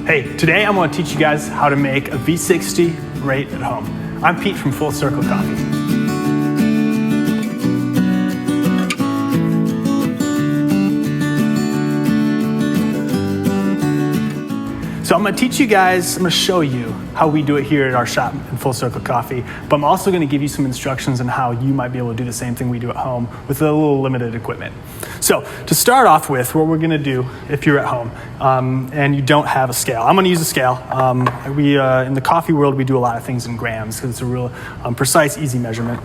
Hey, today I'm going to teach you guys how to make a V60 right at home. I'm Pete from Full Circle Coffee. So I'm going to teach you guys, I'm going to show you how we do it here at our shop in Full Circle Coffee, but I'm also going to give you some instructions on how you might be able to do the same thing we do at home with a little limited equipment. So to start off with, what we're going to do if you're at home and you don't have a scale, I'm going to use a scale. In the coffee world, we do a lot of things in grams because it's a real precise, easy measurement.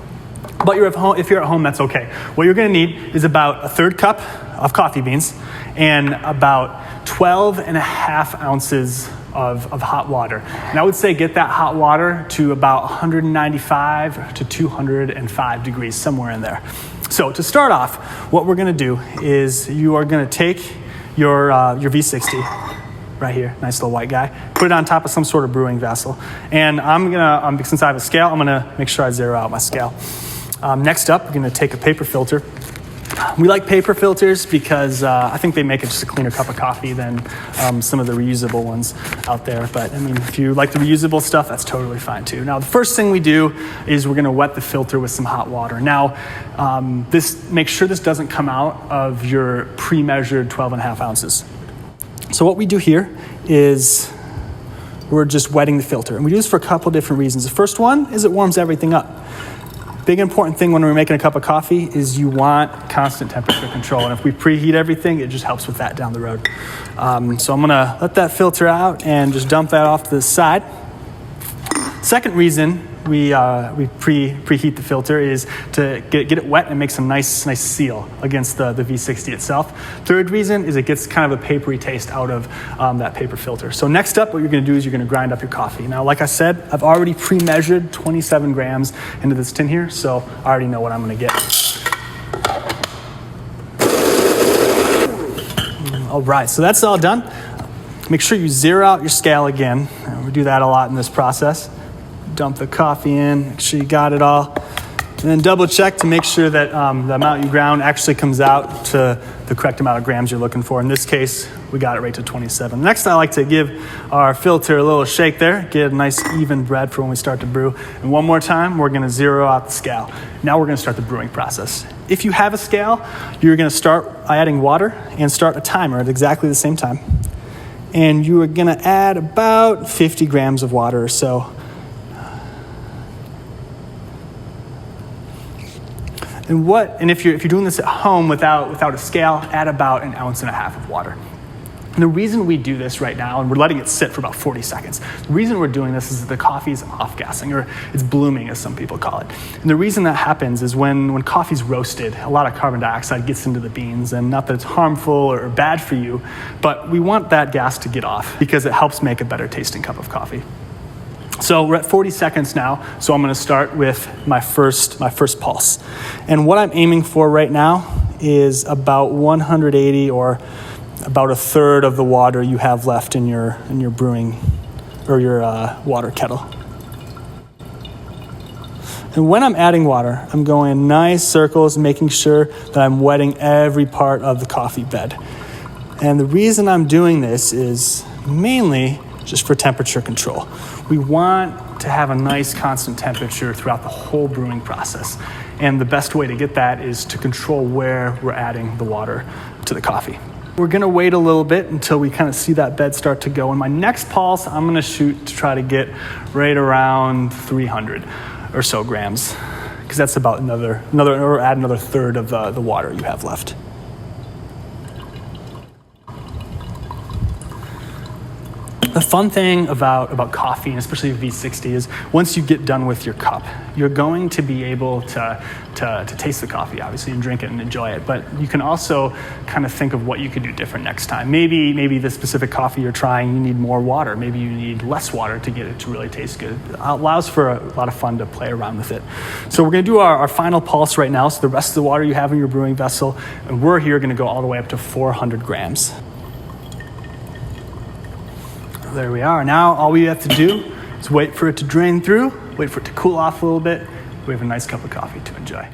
But if you're at home, that's okay. What you're going to need is about a third cup of coffee beans and about 12.5 ounces of hot water. And I would say get that hot water to about 195 to 205 degrees, somewhere in there. So to start off, what we're going to do is you are going to take your V60 right here, nice little white guy, put it on top of some sort of brewing vessel. And I'm going to, since I have a scale, I'm going to make sure I zero out my scale. Next up, we're going to take a paper filter. We like paper filters because I think they make it just a cleaner cup of coffee than some of the reusable ones out there. But I mean, if you like the reusable stuff, that's totally fine too. Now, the first thing we do is we're going to wet the filter with some hot water. Now, make sure this doesn't come out of your pre-measured 12.5 ounces. So what we do here is we're just wetting the filter. And we do this for a couple different reasons. The first one is it warms everything up. Big important thing when we're making a cup of coffee is you want constant temperature control. And if we preheat everything, it just helps with that down the road. So I'm gonna let that filter out and just dump that off to the side. Second reason we preheat the filter is to get it wet and make some nice seal against the V60 itself. Third reason is it gets kind of a papery taste out of that paper filter. So next up, what you're going to do is you're going to grind up your coffee. Now, like I said, I've already pre-measured 27 grams into this tin here, so I already know what I'm going to get. All right, so that's all done. Make sure you zero out your scale again. We do that a lot in this process. Dump the coffee in, make sure you got it all, and then double check to make sure that the amount you ground actually comes out to the correct amount of grams you're looking for. In this case, we got it right to 27. Next, I like to give our filter a little shake there, get a nice even bread for when we start to brew. And one more time, we're gonna zero out the scale. Now we're gonna start the brewing process. If you have a scale, you're gonna start adding water and start a timer at exactly the same time. And you are gonna add about 50 grams of water or so. And if you're doing this at home without a scale, add about 1.5 ounces of water. And the reason we do this right now, and we're letting it sit for about 40 seconds, the reason we're doing this is that the coffee is off-gassing, or it's blooming, as some people call it. And the reason that happens is when coffee's roasted, a lot of carbon dioxide gets into the beans, and not that it's harmful or bad for you, but we want that gas to get off because it helps make a better tasting cup of coffee. So we're at 40 seconds now, so I'm going to start with my first pulse. And what I'm aiming for right now is about 180, or about a third of the water you have left in your brewing or your water kettle. And when I'm adding water, I'm going in nice circles, making sure that I'm wetting every part of the coffee bed. And the reason I'm doing this is mainly just for temperature control. We want to have a nice constant temperature throughout the whole brewing process. And the best way to get that is to control where we're adding the water to the coffee. We're gonna wait a little bit until we kind of see that bed start to go. And my next pulse, I'm gonna shoot to try to get right around 300 or so grams, because that's about add another third of the water you have left. The fun thing about coffee, and especially V60, is once you get done with your cup, you're going to be able to taste the coffee, obviously, and drink it and enjoy it. But you can also kind of think of what you could do different next time. Maybe the specific coffee you're trying, you need more water. Maybe you need less water to get it to really taste good. It allows for a lot of fun to play around with it. So we're going to do our final pulse right now. So the rest of the water you have in your brewing vessel, and we're here going to go all the way up to 400 grams. There we are. Now all we have to do is wait for it to drain through, wait for it to cool off a little bit. We have a nice cup of coffee to enjoy.